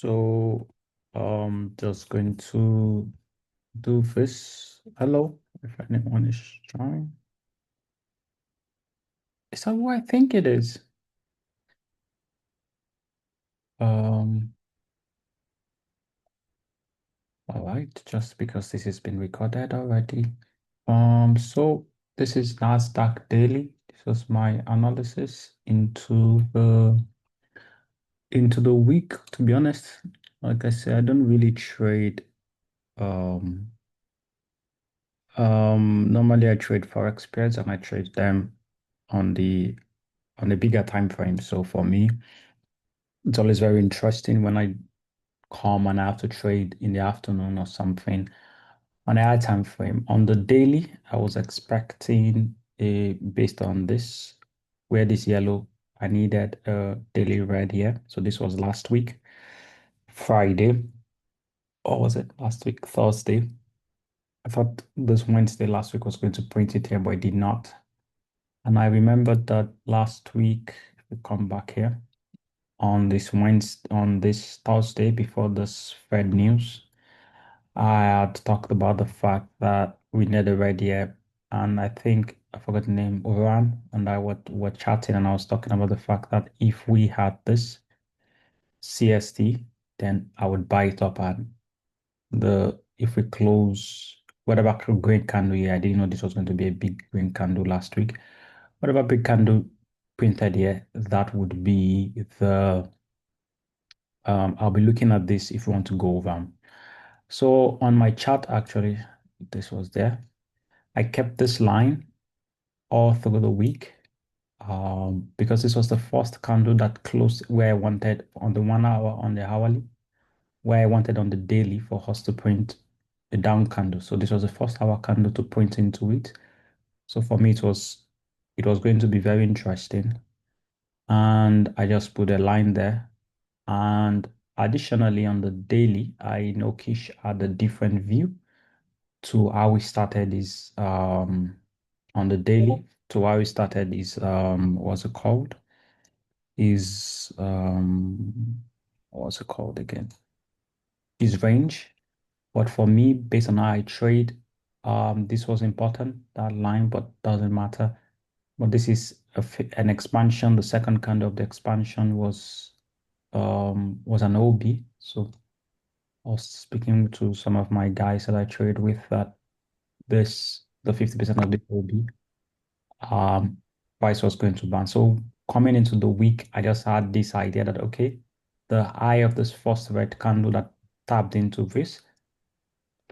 So, just going to do this. Hello, if anyone is trying. Is that what I think it is? Um, all right, just because this has been recorded already. So this is Nasdaq Daily. This was my analysis into the week. To be honest, like I said, I don't really trade. Um, Normally I trade forex pairs and I trade them on the bigger time frame. So for me, it's always very interesting when I come and I have to trade in the afternoon or something on a high time frame. On the daily, I was expecting based on this, where this yellow, I needed a daily red here. So this was last week, Friday, or was it last week, Thursday? I thought this Wednesday last week was going to print it here, but it did not. And I remembered that last week, if we come back here, on this Thursday before this Fed news, I had talked about the fact that we need a red year, and I think I forgot the name, Oran, and I were chatting, and I was talking about the fact that if we had this CST, then I would buy it up at the if we close whatever green candle here. I didn't know this was going to be a big green candle last week. Whatever big candle printed here, that would be the I'll be looking at this if you want to go over 'em. So on my chart, actually, this was there. I kept this line all through the week because this was the first candle that closed where I wanted on the 1 hour, on the hourly, where I wanted on the daily for us to print a down candle. So this was the first hour candle to print into it. So for me, it was going to be very interesting. And I just put a line there. And additionally, on the daily, I know Kish had a different view to how we started his on the daily to how we started his what's it called? His what's it called again? His range. But for me, based on how I trade, this was important, that line, but doesn't matter. But this is an expansion. The second candle of the expansion was an OB. So I was speaking to some of my guys that I trade with that the 50% of the OB um price was going to bounce. So coming into the week, I just had this idea that okay, the high of this first red candle that tapped into this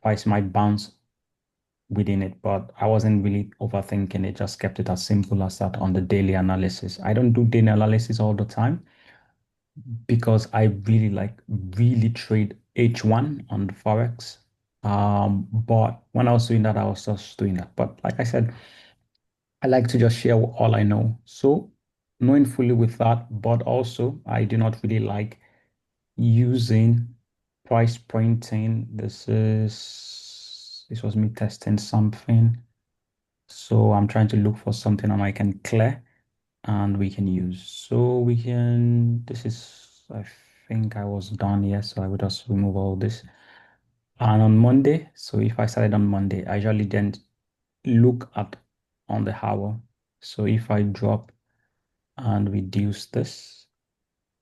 price might bounce within it, but I wasn't really overthinking it, just kept it as simple as that on the daily analysis. I don't do daily analysis all the time because I really trade H1 on the Forex. But when I was doing that, I was just doing that. But like I said, I like to just share all I know. So knowing fully with that, but also I do not really like using price printing. This was me testing something. So I'm trying to look for something and I can clear and we can use. So this is, I think I was done here. So I would just remove all this. And on Monday, so if I started on Monday, I usually then look at on the hour. So if I drop and reduce this,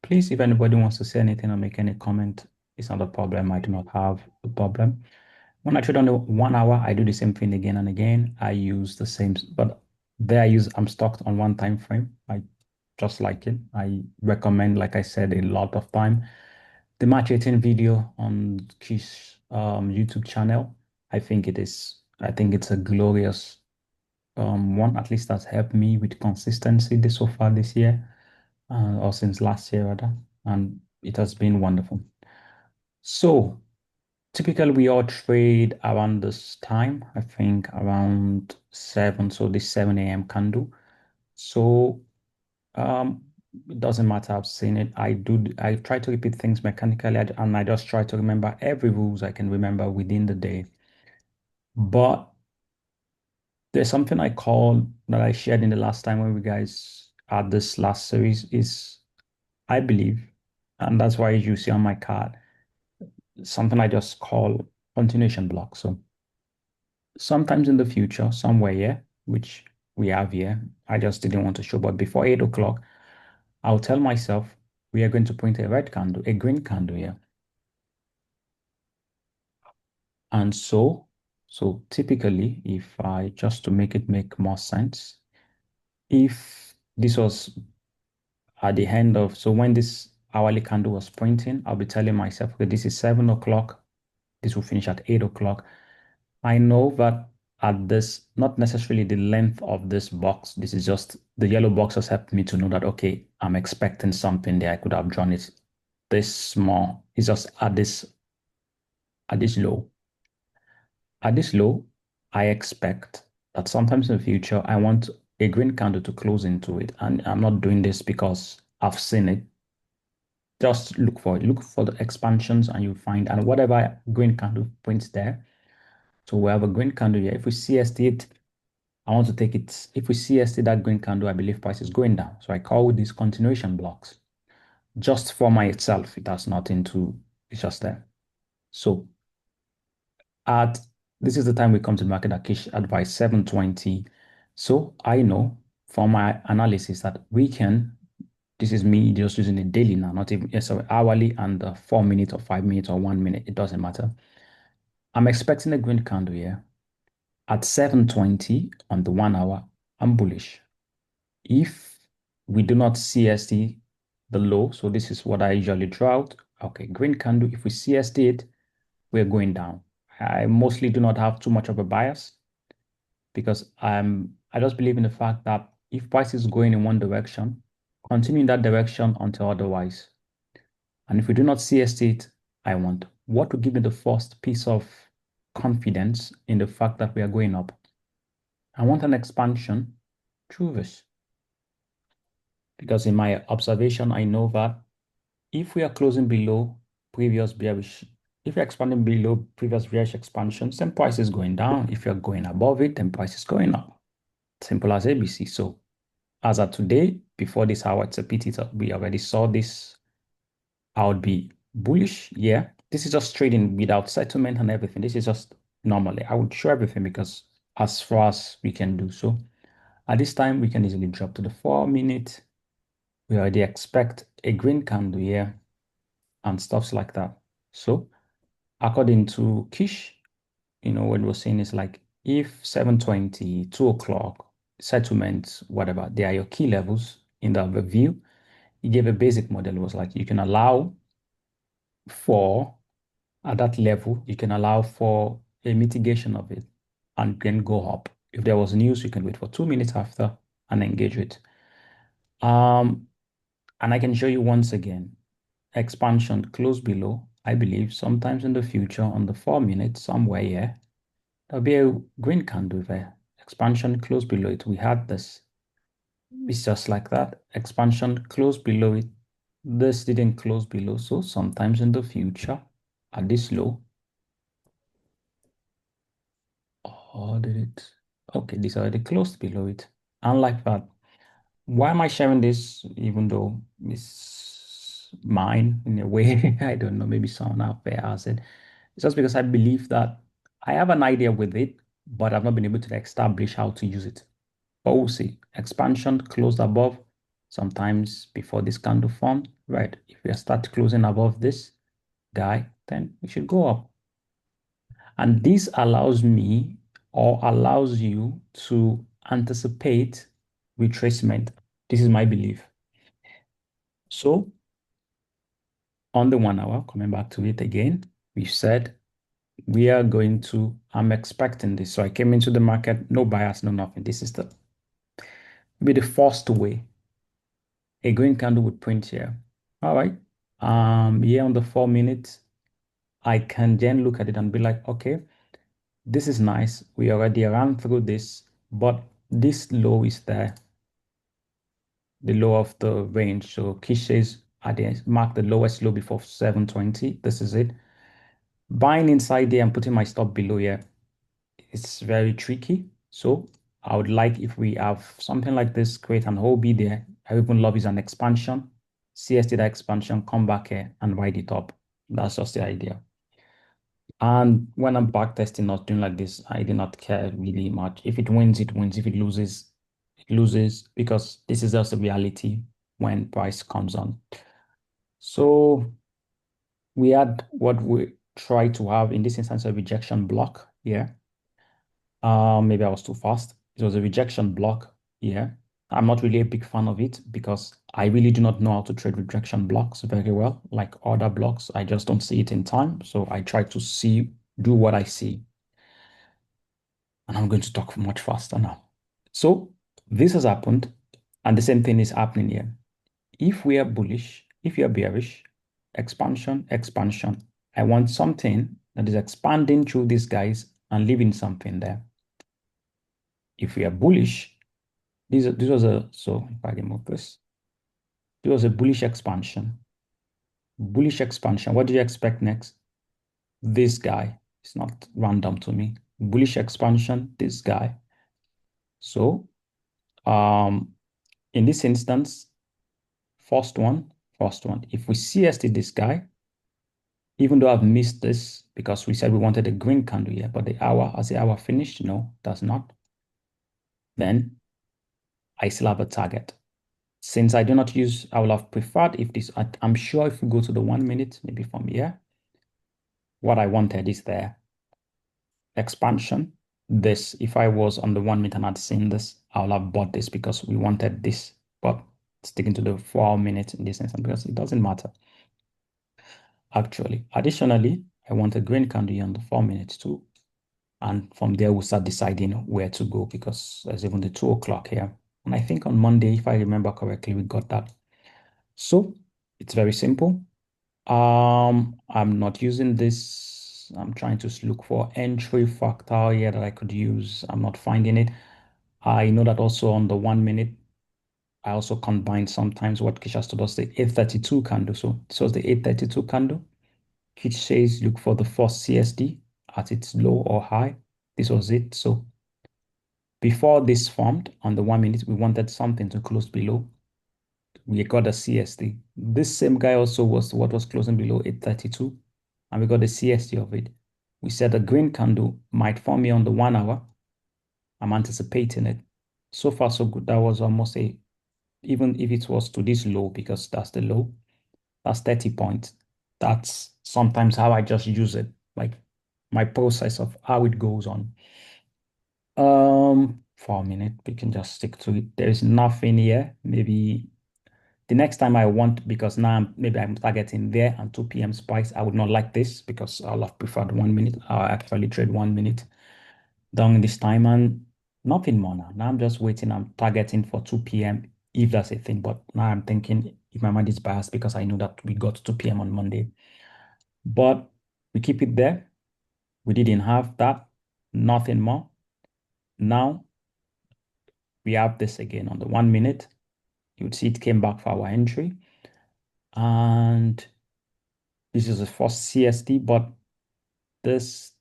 please, if anybody wants to say anything or make any comment, it's not a problem. I do not have a problem. When I trade on the 1 hour, I do the same thing again and again. I use the same, but there I'm stuck on one time frame. I just like it. I recommend, like I said, a lot of time. The March 18 video on Kish YouTube channel, I think it's a glorious one. At least that's helped me with consistency this so far this year, or since last year rather, and it has been wonderful. So typically, we all trade around this time, I think around 7, so this 7 a.m. candle. So um, it doesn't matter, I've seen it. I try to repeat things mechanically and I just try to remember every rules I can remember within the day. But there's something I call that I shared in the last time when we guys had this last series is I believe And that's why you see on my card something I just call continuation block. So sometimes in the future, somewhere here, which we have here, I just didn't want to show, but before 8 o'clock, I'll tell myself we are going to print a red candle, a green candle here. And so typically, if I just to make it make more sense, if this was at the end of, so when this hourly candle was printing, I'll be telling myself, okay, this is 7 o'clock. This will finish at 8 o'clock. I know that at this, not necessarily the length of this box, this is just the yellow box has helped me to know that, okay, I'm expecting something there. I could have drawn it this small. It's just at this low. At this low, I expect that sometimes in the future, I want a green candle to close into it. And I'm not doing this because I've seen it. Just look for it. Look for the expansions and you find, and whatever green candle prints there. So we have a green candle here. If we CST it, I want to take it. If we CST that green candle, I believe price is going down. So I call these continuation blocks. Just for myself, it has nothing to, it's just there. So at this is the time we come to the market at Kish advice 720. So I know from my analysis that we can, this is me just using the daily now, not even so hourly and 4 minutes or 5 minutes or 1 minute, it doesn't matter. I'm expecting a green candle here at 720 on the 1 hour. I'm bullish. If we do not CST the low, so this is what I usually draw out. Okay, green candle. If we CST it, we're going down. I mostly do not have too much of a bias because I just believe in the fact that if price is going in one direction, continue in that direction until otherwise. And if we do not CST it, I want what will give me the first piece of confidence in the fact that we are going up. I want an expansion through this because in my observation, I know that if we are closing below previous bearish, if you're expanding below previous bearish expansions, then price is going down. If you're going above it, then price is going up. Simple as ABC. So as of today, before this hour, it's a pity that we already saw this. I would be bullish. Yeah, this is just trading without settlement and everything. This is just normally. I would show everything because as far as we can do so. At this time, we can easily drop to the 4 minute. We already expect a green candle here and stuffs like that. So according to Kish, what we're saying is like if 720, 2 o'clock, settlements, whatever, they are your key levels in the review. He gave a basic model. It was like you can allow for, at that level, you can allow for a mitigation of it and then go up. If there was news, you can wait for 2 minutes after and engage it. And I can show you once again, expansion close below. I believe sometimes in the future on the 4 minute somewhere here, there'll be a green candle there. Expansion close below it. We had this. It's just like that. Expansion close below it. This didn't close below. So sometimes in the future at this low, oh, did it? Okay, this already closed below it. Unlike that. Why am I sharing this even though it's mine in a way? I don't know, maybe someone out there has it. It's just because I believe that I have an idea with it, but I've not been able to establish how to use it. But we'll see. Expansion closed above, sometimes before this candle formed, right? If we start closing above this guy, then we should go up. And this allows me or allows you to anticipate retracement. This is my belief. So on the 1 hour, coming back to it again, we said we are going to, I'm expecting this. So I came into the market, no bias, no nothing. This is the be the first way a green candle would print here. All right. Here on the 4 minutes, I can then look at it and be like, okay, this is nice. We already ran through this, but this low is there, the low of the range. So Kish says I didn't mark the lowest low before 720. This is it. Buying inside there and putting my stop below here, it's very tricky. So I would like if we have something like this, create an OB there. I even love is an expansion. CST that expansion, come back here and write it up. That's just the idea. And when I'm back testing, not doing like this, I do not care really much. If it wins, it wins. If it loses, because this is just the reality when price comes on. So we had what we try to have in this instance, a rejection block here. Maybe I was too fast. It was a rejection block here. I'm not really a big fan of it because I really do not know how to trade rejection blocks very well. Like other blocks, I just don't see it in time. So I try to do what I see. And I'm going to talk much faster now. So this has happened, and the same thing is happening here. If we are bullish, if you're bearish, expansion, expansion. I want something that is expanding through these guys and leaving something there. If we are bullish, this was a, so if I remove this was a bullish expansion. Bullish expansion. What do you expect next? This guy. It's not random to me. Bullish expansion, this guy. So, in this instance, first one, first one. If we CST this guy, even though I've missed this because we said we wanted a green candle here, but has the hour finished? No, does not. Then I still have a target. Since I do not use, I would have preferred if this, I'm sure if we go to the 1 minute, maybe from here, what I wanted is there. Expansion. This, if I was on the 1 minute and had seen this, I would have bought this because we wanted this, but sticking to the 4 minutes in this instance because it doesn't matter. Actually, additionally, I want a green candle on the 4 minutes too. And from there, we'll start deciding where to go because there's even the 2 o'clock here. And I think on Monday, if I remember correctly, we got that. So it's very simple. I'm not using this. I'm trying to look for entry factor here that I could use. I'm not finding it. I know that also on the 1 minute, I also combine sometimes what Kisha told us, the 832 candle. So this was the 832 candle, which says look for the first CSD at its low or high. This was it. So before this formed on the 1 minute, we wanted something to close below. We got a CSD. This same guy also was what was closing below 832, and we got the CSD of it. We said a green candle might form here on the 1 hour. I'm anticipating it. So far, so good. That was almost even if it was to this low, because that's the low, that's 30 points. That's sometimes how I just use it, like my process of how it goes on. For a minute, we can just stick to it. There's nothing here. Maybe the next time I want, because now maybe I'm targeting there and 2 p.m. spikes. I would not like this because I'll have preferred 1 minute. I'll actually trade 1 minute during this time and nothing more now. Now I'm just waiting. I'm targeting for 2 p.m. if that's a thing. But now I'm thinking if my mind is biased because I know that we got 2 p.m. on Monday. But we keep it there. We didn't have that. Nothing more. Now we have this again on the 1 minute. You would see it came back for our entry. And this is the first CST, but this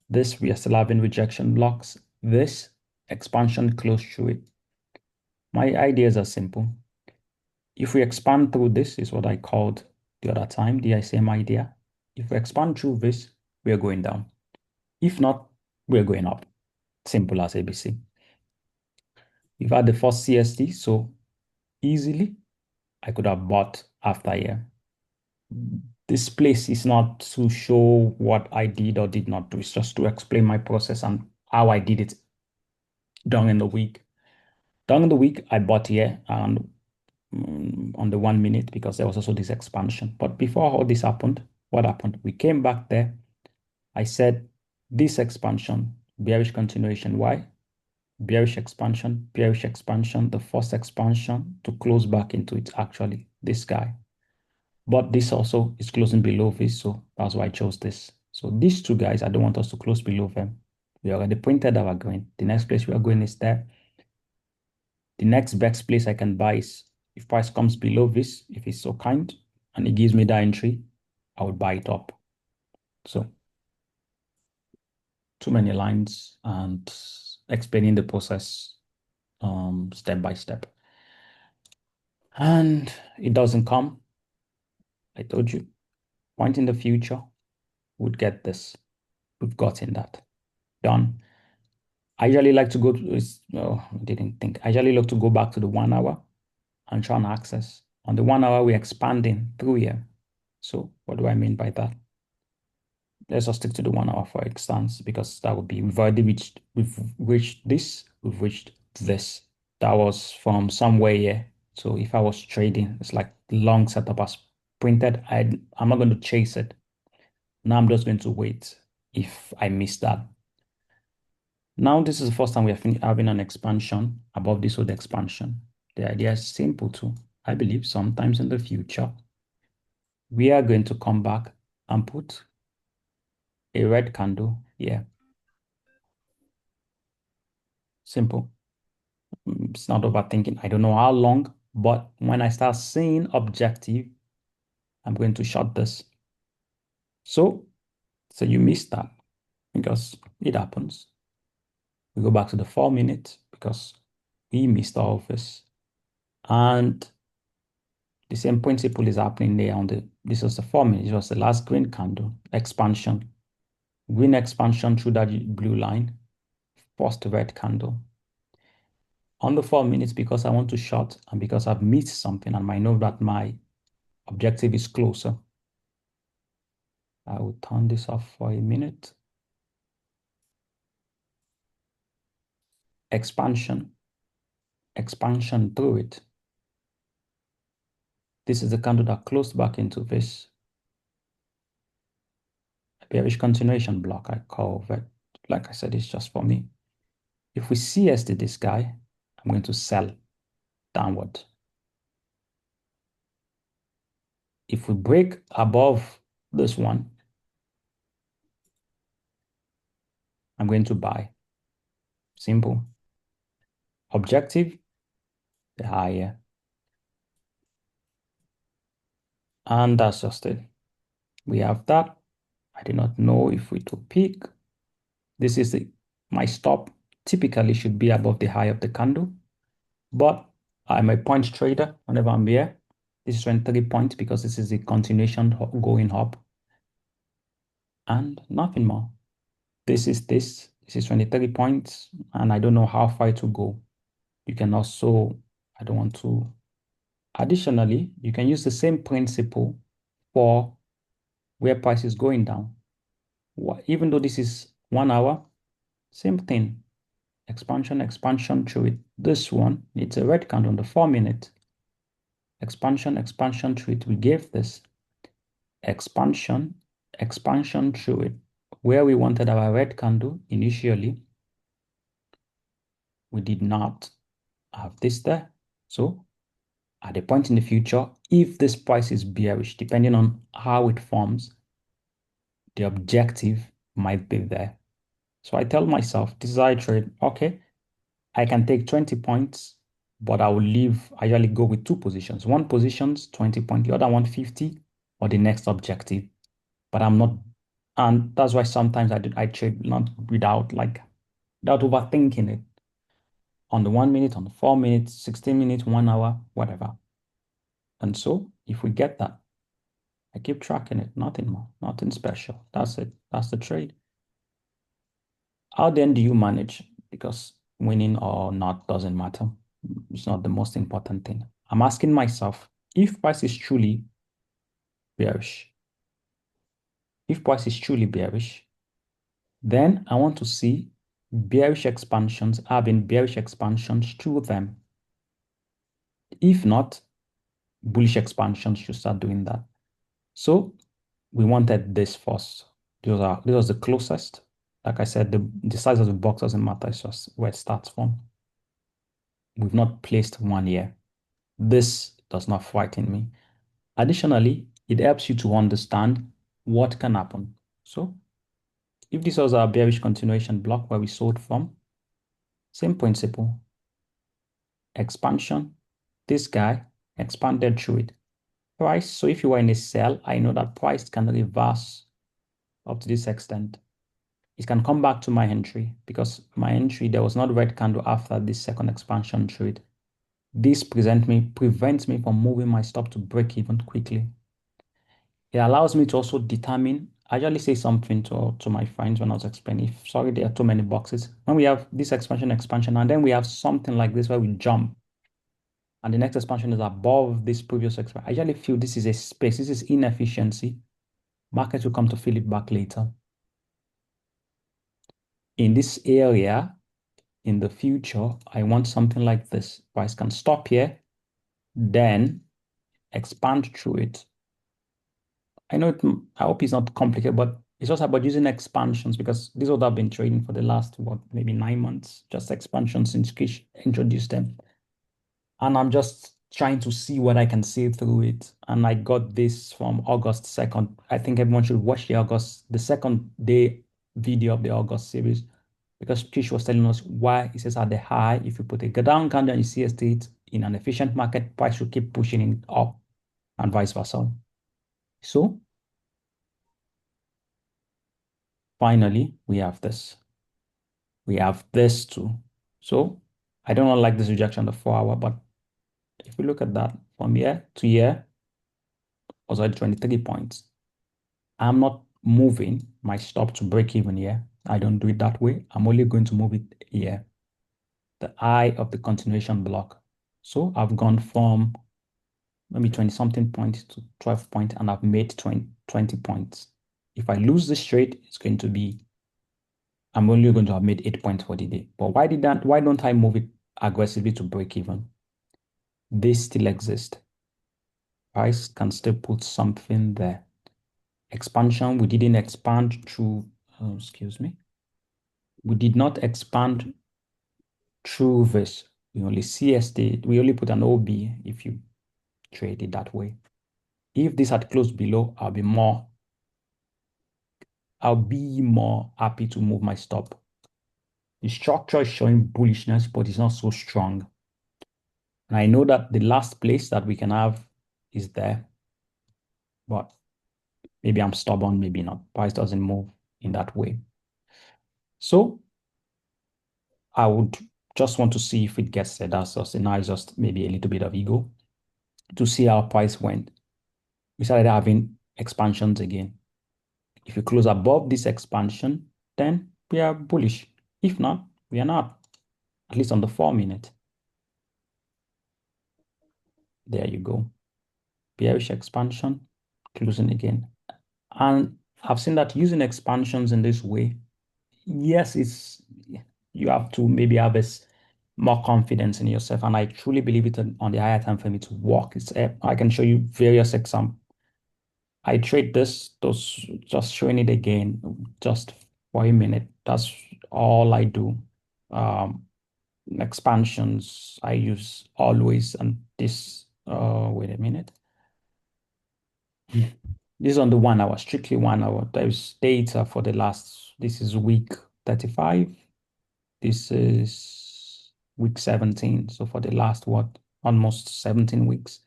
we are still having rejection blocks. This expansion close through it. My ideas are simple. If we expand through this, is what I called the other time, the same idea. If we expand through this, we are going down. If not, we're going up. Simple as ABC. We've had the first CST, so easily I could have bought after here. This place is not to show what I did or did not do. It's just to explain my process and how I did it during the week. During the week, I bought here and on the 1 minute because there was also this expansion. But before all this happened, what happened? We came back there. I said this expansion, bearish continuation. Why? Bearish expansion, bearish expansion, the first expansion to close back into it, actually, this guy. But this also is closing below this, so that's why I chose this. So these two guys, I don't want us to close below them. We already printed our green. The next place we are going is there. The next best place I can buy is if price comes below this, if it's so kind, and it gives me that entry, I would buy it up. So too many lines and explaining the process step by step. And it doesn't come. I told you, point in the future, would get this. We've gotten that. Done. I usually like to go to this. Oh, I didn't think. I usually like to go back to the 1 hour and try and access. On the 1 hour, we're expanding through here. So what do I mean by that? Let's just stick to the 1 hour for instance, because that would be we've reached this, we've reached this. That was from somewhere here. So if I was trading, it's like long setup as printed. I'm not going to chase it. Now I'm just going to wait if I miss that. Now this is the first time we are having an expansion above this old expansion. The idea is simple too. I believe sometimes in the future, we are going to come back and put a red candle here. Simple. It's not overthinking. I don't know how long, but when I start seeing objective, I'm going to short this. So you missed that because it happens. We go back to the 4 minutes because we missed all of this. And the same principle is happening there this was the 4 minutes, it was the last green candle, expansion. Green expansion through that blue line, first red candle. On the 4 minutes, because I want to short and because I've missed something and I know that my objective is closer, I will turn this off for a minute. Expansion through it. This is the candle that closed back into this bearish continuation block. I call that, like I said, it's just for me. If we CSD this guy, I'm going to sell downward. If we break above this one, I'm going to buy. Simple. Objective, the higher. And that's just it. We have that. I do not know if we took peak. This is my stop. Typically should be above the high of the candle, but I'm a point trader whenever I'm here. This is 23 points because this is the continuation going up and nothing more. This is 23 points, and I don't know how far to go. You can also, I don't want to. Additionally, you can use the same principle for where price is going down. Even though this is 1 hour, same thing. Expansion through it. This one, it's a red candle on the 4 minute. Expansion through it. We gave this expansion through it. Where we wanted our red candle initially, we did not have this there. So at a point in the future, if this price is bearish, depending on how it forms, the objective might be there. So I tell myself, this is how I trade. Okay, I can take 20 points, but I usually go with two positions. One position's 20 points, the other one 50, or the next objective. But I'm not, and that's why sometimes I trade not without overthinking it. On the 1 minute, on the 4 minutes, 16 minutes, 1 hour, whatever. And so if we get that, I keep tracking it, nothing more, nothing special. That's it. That's the trade. How then do you manage? Because winning or not doesn't matter. It's not the most important thing. I'm asking myself, if price is truly bearish, then I want to see bearish expansions, having bearish expansions through them. If not, bullish expansions should start doing that. So we wanted this first. This was the closest. Like I said, the size of the box doesn't matter. It's just where it starts from. We've not placed one here. This does not frighten me. Additionally, it helps you to understand what can happen. So if this was our bearish continuation block where we sold from, same principle. Expansion, this guy expanded through it. Price, so if you were in a sell, I know that price can reverse up to this extent. It can come back to my entry because my entry, there was not red candle after this second expansion trade. This prevents me from moving my stop to break even quickly. It allows me to also determine, I usually say something to my friends when I was explaining, if, sorry, there are too many boxes. When we have this expansion, and then we have something like this where we jump, and the next expansion is above this previous expansion. I usually feel this is a space, this is inefficiency. Market will come to fill it back later. In this area, in the future, I want something like this. Price can stop here, then expand through it. I know I hope it's not complicated, but it's just about using expansions because this is what I've been trading for the last, what, maybe 9 months, just expansions since Kish introduced them. And I'm just trying to see what I can see through it. And I got this from August 2nd. I think everyone should watch the second day video of the August series because Kish was telling us why it says at the high, if you put a down candle and you see a state in an efficient market, price should keep pushing it up and vice versa. So finally, we have this. We have this too. So I don't like this rejection of 4 hour, but if we look at that from year to year, was already 23 points. I'm not moving my stop to break even here. I don't do it that way. I'm only going to move it here, the eye of the continuation block. So I've gone from maybe 20 something points to 12 points and I've made 20 points. If I lose this trade, it's going to be, I'm only going to have made 8 points for the day. But why don't I move it aggressively to break even? This still exists. Price can still put something there. Expansion, we didn't expand through, excuse me. We did not expand through this. We only CSD, we only put an OB if you trade it that way. If this had closed below, I'll be more happy to move my stop. The structure is showing bullishness, but it's not so strong. And I know that the last place that we can have is there, but maybe I'm stubborn, maybe not. Price doesn't move in that way. So I would just want to see if it gets there. That's just, now it's just maybe a little bit of ego to see how price went. We started having expansions again. If you close above this expansion, then we are bullish. If not, we are not, at least on the 4 minute. There you go. Bearish expansion, closing again. And I've seen that using expansions in this way, yes, you have to maybe have more confidence in yourself. And I truly believe it on the higher time for me to work. I can show you various examples. I trade this, just showing it again, just for a minute. That's all I do. Um, Expansions I use always, and this, wait a minute. This is on the 1 hour, strictly 1 hour. There's data for this is week 35. This is week 17. So for the last, what, almost 17 weeks.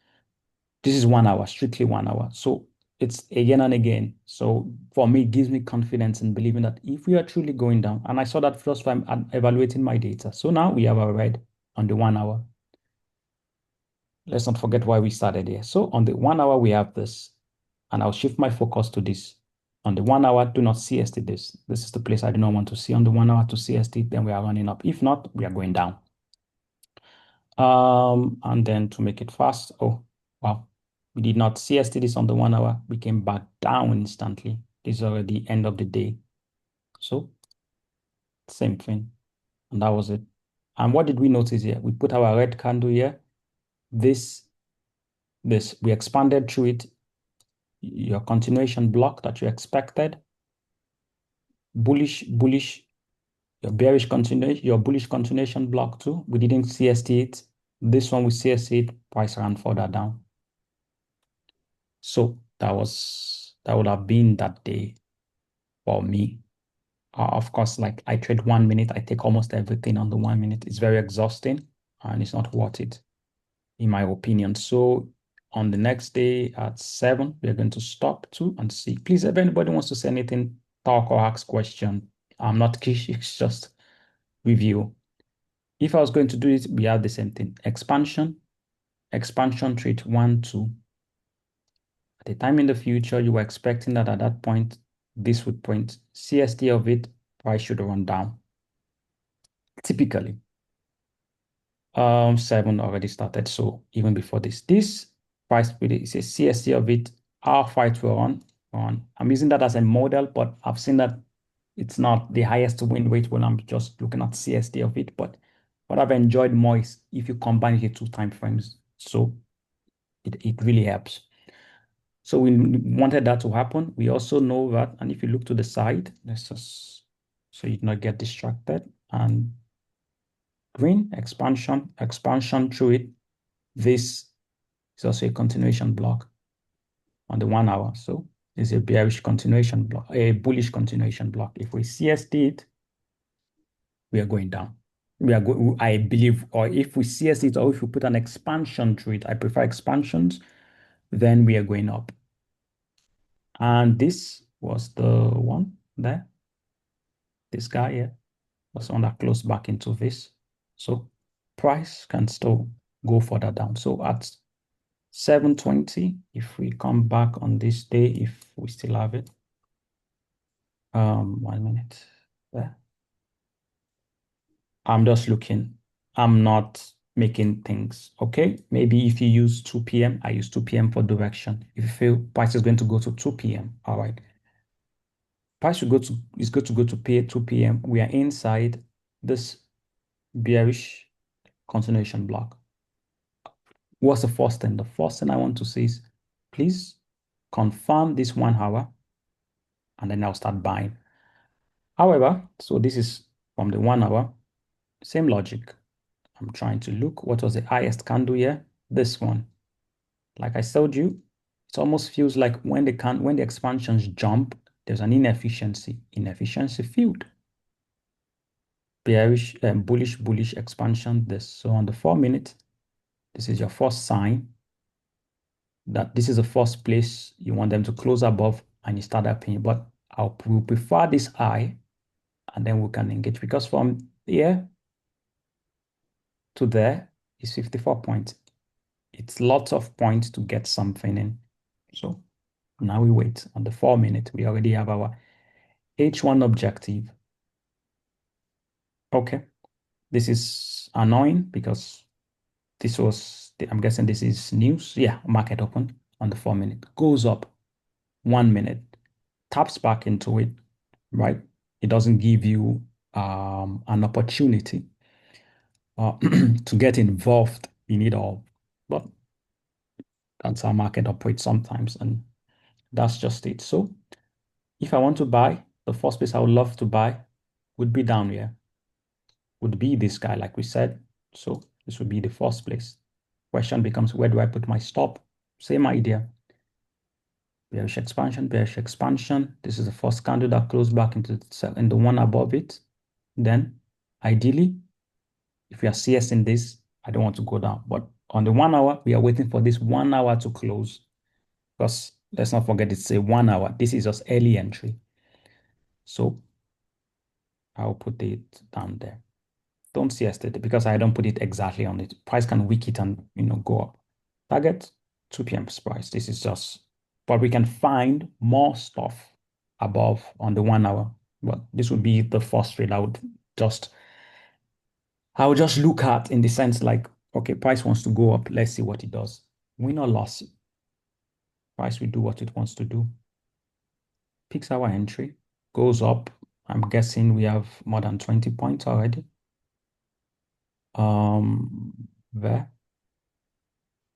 This is 1 hour, strictly 1 hour. So it's again and again. So for me, it gives me confidence in believing that if we are truly going down, and I saw that first time evaluating my data. So now we have a red on the 1 hour. Let's not forget why we started here. So on the 1 hour, we have this, and I'll shift my focus to this. On the 1 hour, do not CST this. This is the place I do not want to see on the 1 hour to CST. Then we are running up. If not, we are going down. And then to make it fast, oh, wow. We did not CST this on the 1 hour. We came back down instantly. This is already end of the day. So same thing. And that was it. And what did we notice here? We put our red candle here. This, we expanded through it. Your continuation block that you expected. Bullish, your bearish continuation, your bullish continuation block too. We didn't CST it. This one we CST it, price ran further down. So that would have been that day for me. Of course, like I trade 1 minute, I take almost everything on the 1 minute. It's very exhausting and it's not worth it, in my opinion. So on the next day at 7, we're going to stop too and see. Please, if anybody wants to say anything, talk or ask question, I'm not kish, it's just review. If I was going to do it, we have the same thing. Expansion trade 1, 2. At a time in the future, you were expecting that at that point, this would print. CST of it, price should run down. Typically, 7 already started. So even before this price is a CST of it, how far it will run. I'm using that as a model, but I've seen that it's not the highest win rate when I'm just looking at CST of it. But what I've enjoyed more is if you combine it with 2 time frames. So it really helps. So we wanted that to happen. We also know that, and if you look to the side, let's just so you do not get distracted. And green expansion through it. This is also a continuation block on the 1 hour. So it's a bearish continuation block, a bullish continuation block. If we CST it, we are going down. We are going, I believe, or if we CST it, or if we put an expansion through it, I prefer expansions, then we are going up. And this was the one there. This guy here was on that close back into this. So price can still go further down. So at 720, if we come back on this day, if we still have it. 1 minute there. I'm just looking. I'm not making things, okay? Maybe if you use 2 p.m., I use 2 p.m. for direction. If you feel price is going to go to 2 p.m., all right. Price should go to, is going to go to 2 p.m. We are inside this bearish continuation block. What's the first thing? The first thing I want to say is, please confirm this 1 hour, and then I'll start buying. However, so this is from the 1 hour, same logic. I'm trying to look, what was the highest candle here? This one. Like I told you, it almost feels like when the expansions jump, there's an inefficiency field. Bearish, bullish expansion. This. So on the 4 minute, this is your first sign that this is the first place you want them to close above and you start that pin. But we'll prefer this high, and then we can engage, because from here to there is 54 points. It's lots of points to get something in. So now we wait. On the 4 minute, we already have our H1 objective. Okay, this is annoying because this was, I'm guessing this is news. Yeah, market open on the 4 minute, goes up 1 minute, taps back into it, right? It doesn't give you an opportunity to get involved in it all. But that's how market operates sometimes, and that's just it. So if I want to buy, the first place I would love to buy would be down here, would be this guy, like we said. So this would be the first place. Question becomes, where do I put my stop? Same idea. Bearish expansion, bearish expansion. This is the first candle that closed back into the one above it. Then, ideally, if we are CS in this, I don't want to go down. But on the 1 hour, we are waiting for this 1 hour to close. Because let's not forget, it's a 1 hour. This is just early entry. So I'll put it down there. Don't see yesterday because I don't put it exactly on it. Price can wick it and go up. Target 2 p.m. price. This is just, but we can find more stuff above on the 1 hour. But this would be the first trade I would just look at, in the sense like, okay, price wants to go up. Let's see what it does. Win or loss. Price will do what it wants to do. Picks our entry, goes up. I'm guessing we have more than 20 points already. There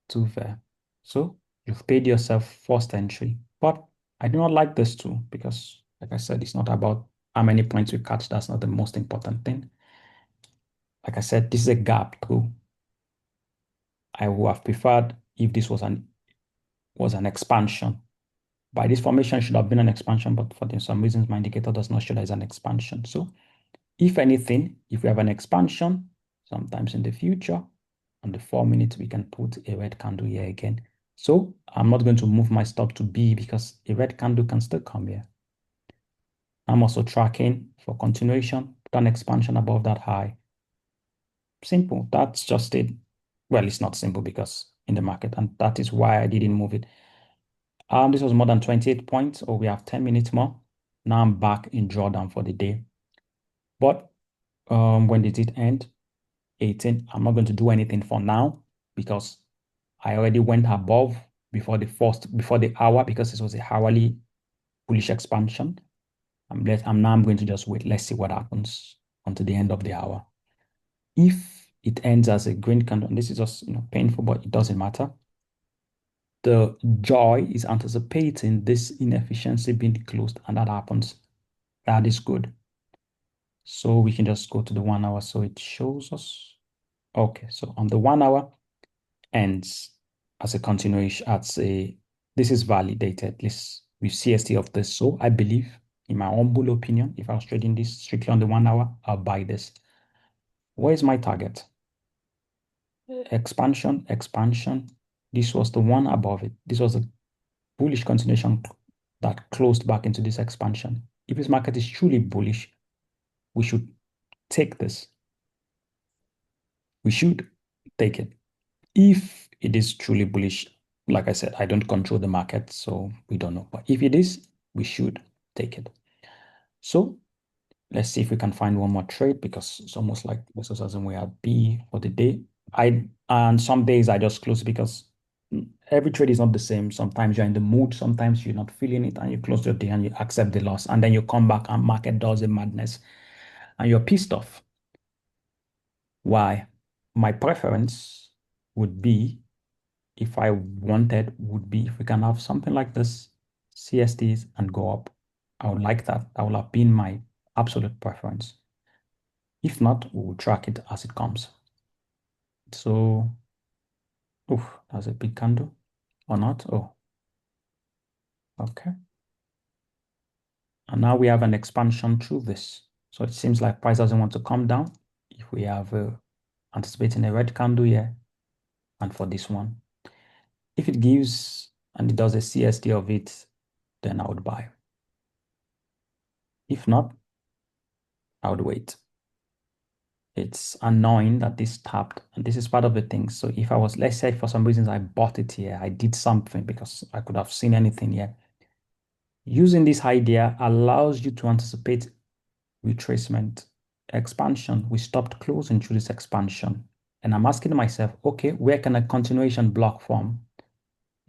to there. So you've paid yourself first entry. But I do not like this too, because like I said, it's not about how many points we catch. That's not the most important thing. Like I said, this is a gap too. I would have preferred if this was an expansion. By this formation, it should have been an expansion, but for some reasons, my indicator does not show that it's an expansion. So if anything, if we have an expansion, sometimes in the future, on the 4 minutes, we can put a red candle here again. So I'm not going to move my stop to B because a red candle can still come here. I'm also tracking for continuation, put an expansion above that high. Simple. That's just it. Well, it's not simple because in the market, and that is why I didn't move it. This was more than 28 points, or we have 10 minutes more. Now I'm back in drawdown for the day. But when did it end? 18. I'm not going to do anything for now because I already went above before the hour because this was a hourly bullish expansion. I'm going to just wait. Let's see what happens until the end of the hour. If it ends as a green candle, and this is just painful, but it doesn't matter. The joy is anticipating this inefficiency being closed, and that happens. That is good. So we can just go to the 1 hour. So it shows us. Okay, so on the 1 hour ends as a continuation, this is validated, this with CST of this. So I believe, in my humble opinion, if I was trading this strictly on the 1 hour, I'll buy this. Where is my target? Expansion, expansion. This was the one above it. This was a bullish continuation that closed back into this expansion. If this market is truly bullish, we should take this. We should take it. If it is truly bullish, like I said, I don't control the market, so we don't know. But if it is, we should take it. So let's see if we can find one more trade because it's almost like this is as in we are B for the day. And some days I just close because every trade is not the same. Sometimes you're in the mood, sometimes you're not feeling it, and you close your day and you accept the loss, and then you come back and market does a madness, and you're pissed off. Why? My preference would be, if I wanted, would be if we can have something like this, CSTs, and go up. I would like that. That would have been my absolute preference. If not, we will track it as it comes. So, oof, that's a big candle or not? Oh, okay. And now we have an expansion through this. So it seems like price doesn't want to come down. If we have anticipating a red candle here, and for this one, if it gives and it does a CST of it, then I would buy. If not, I would wait. It's annoying that this tapped, and this is part of the thing. So if I was, let's say for some reasons I bought it here, I did something because I could have seen anything here. Using this idea allows you to anticipate retracement, expansion. We stopped closing through this expansion. And I'm asking myself, okay, where can a continuation block form?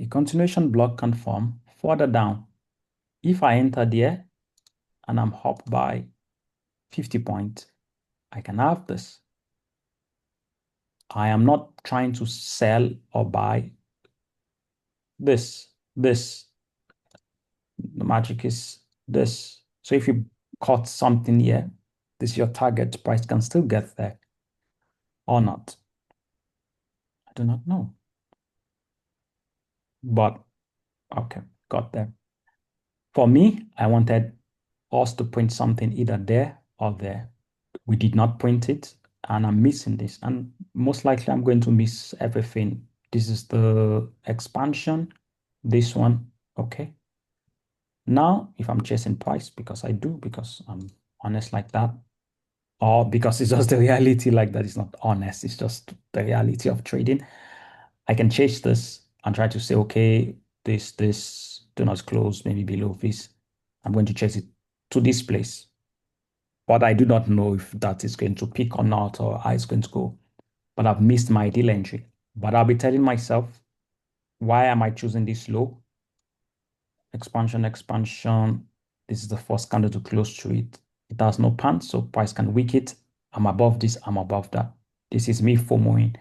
A continuation block can form further down. If I enter there and I'm up by 50 points, I can have this. I am not trying to sell or buy this. The magic is this. So if you caught something here, this is your target price, can still get there or not. I do not know. But okay, got there. For me, I wanted us to print something either there or there. We did not print it, and I'm missing this. And most likely I'm going to miss everything. This is the expansion, this one, okay. Now, if I'm chasing price, because I do, because I'm honest like that, or because it's just the reality like that, it's not honest, it's just the reality of trading, I can chase this and try to say, okay, this, do not close, maybe below this. I'm going to chase it to this place. But I do not know if that is going to pick or not, or how it's going to go. But I've missed my ideal entry. But I'll be telling myself, why am I choosing this low? Expansion, expansion. This is the first candle to close through it. It has no pants, so price can wick it. I'm above this, I'm above that. This is me FOMOing,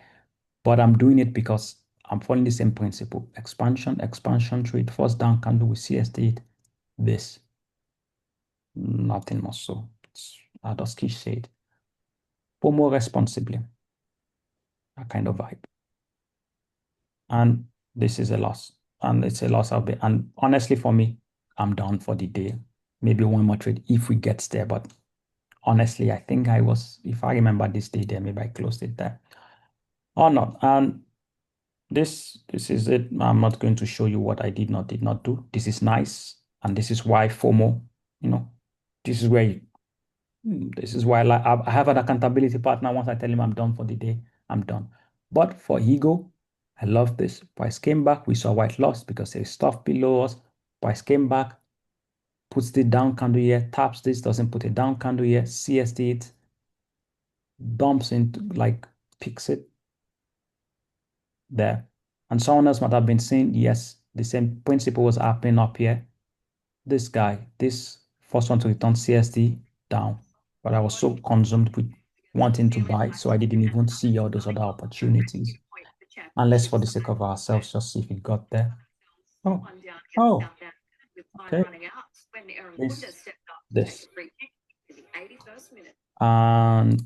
but I'm doing it because I'm following the same principle. Expansion, expansion through it. First down candle with CST, this. Nothing more so. How does Kish say it? FOMO responsibly. That kind of vibe. And this is a loss. And it's a loss I'll be. And honestly, for me, I'm down for the day. Maybe one more trade if we get there. But honestly, I think I was, if I remember this day there, maybe I closed it there or not. And this is it. I'm not going to show you what I did not do. This is nice. And this is why FOMO, you know, this is where this is why I have an accountability partner. Once I tell him I'm done for the day, I'm done. But for ego, I love this. Price came back. We saw white loss because there's stuff below us. Price came back, puts the down candle here, taps this, doesn't put a down candle here, CST it, dumps into, like, picks it there. And someone else might have been saying, yes, the same principle was happening up here. This guy, this first one to return CST down, but I was so consumed with wanting to buy, so I didn't even see all those other opportunities. Unless for the sake of ourselves, just see if it got there. Oh, oh, okay. This. And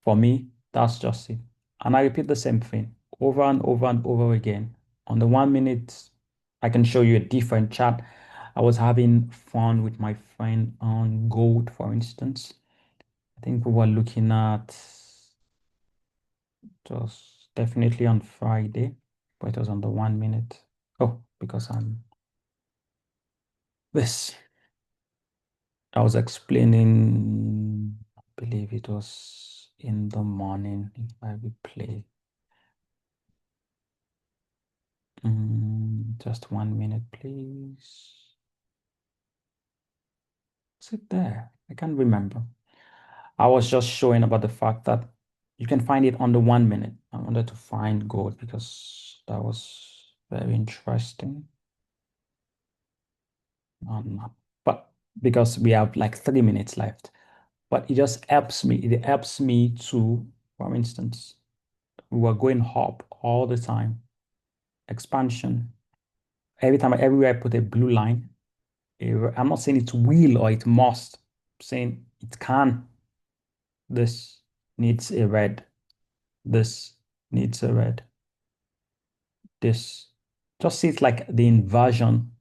for me, that's just it. And I repeat the same thing over and over and over again. On the 1 minute, I can show you a different chart. I was having fun with my friend on gold, for instance. I think we were looking at just definitely on Friday, but it was on the 1 minute. Oh, because I'm this. I was explaining, I believe it was in the morning if I replay. Just 1 minute, please. Is it there? I can't remember. I was just showing about the fact that you can find it on the 1 minute. I wanted to find gold because that was very interesting. But because we have like 3 minutes left, but it just helps me. It helps me to, for instance, we were going up all the time. Expansion. Everywhere I put a blue line, I'm not saying it will or it must. I'm saying it can. This needs a red. This needs a red. This. Just see it like the inversion.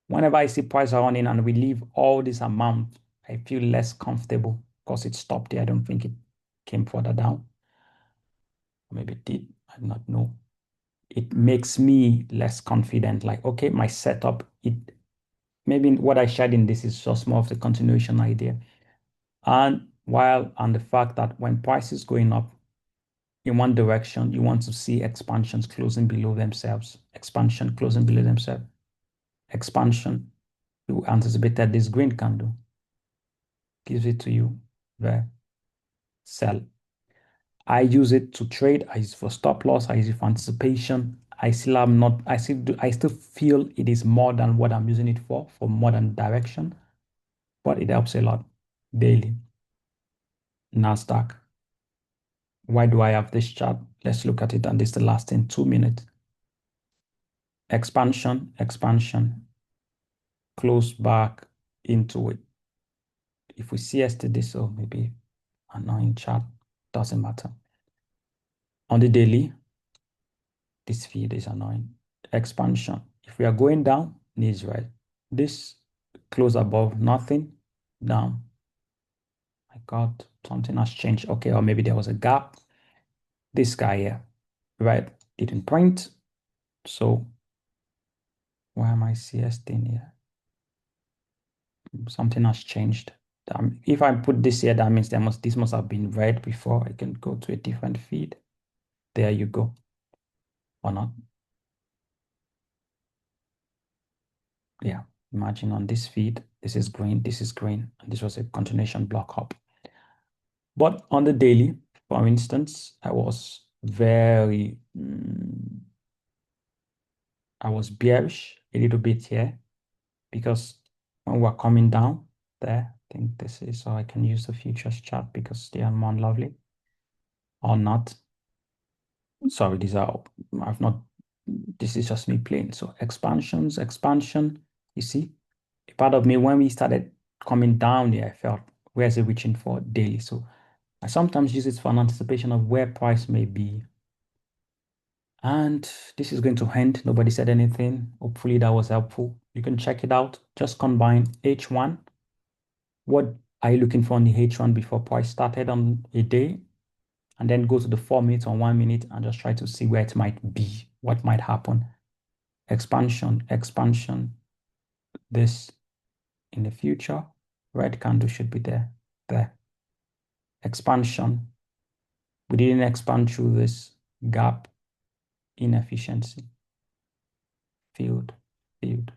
Whenever I see price running and we leave all this amount, I feel less comfortable because it stopped there. I don't think it came further down. Maybe it did. I do not know. It makes me less confident. Like, okay, my setup, maybe what I shared in this is just more of the continuation idea. And the fact that when price is going up in one direction, you want to see expansions closing below themselves, expansion closing below themselves, expansion. You anticipated this green candle, gives it to you there, sell. I use it to trade. I use it for stop loss. I use it for anticipation. I still feel it is more than what I'm using it for more than direction, but it helps a lot daily. NASDAQ. Why do I have this chart? Let's look at it. And this is the last in 2 minutes. Expansion, expansion, close back into it. If we see this, or maybe annoying chart, doesn't matter. On the daily, this feed is annoying. Expansion. If we are going down, needs red. This close above nothing, down. My God, something has changed. Okay, or maybe there was a gap. This guy here, red, didn't print. So why am I CST here? Something has changed. If I put this here, that means this must have been red before. I can go to a different feed. There you go. Or not. Yeah. Imagine on this feed, this is green, and this was a continuation block up. But on the daily, for instance, I was bearish a little bit here because when we're coming down there, I think this is, so I can use the futures chart because they are more lovely or not. Sorry, this is just me playing. So expansion. You see, a part of me, when we started coming down here, I felt, where's it reaching for daily? So I sometimes use it for an anticipation of where price may be. And this is going to end. Nobody said anything. Hopefully that was helpful. You can check it out. Just combine H1. What are you looking for on the H1 before price started on a day? And then go to the 4 minutes or 1 minute and just try to see where it might be, what might happen. Expansion. This in the future, red candle should be there. Expansion. We didn't expand through this gap. inefficiency, field, field.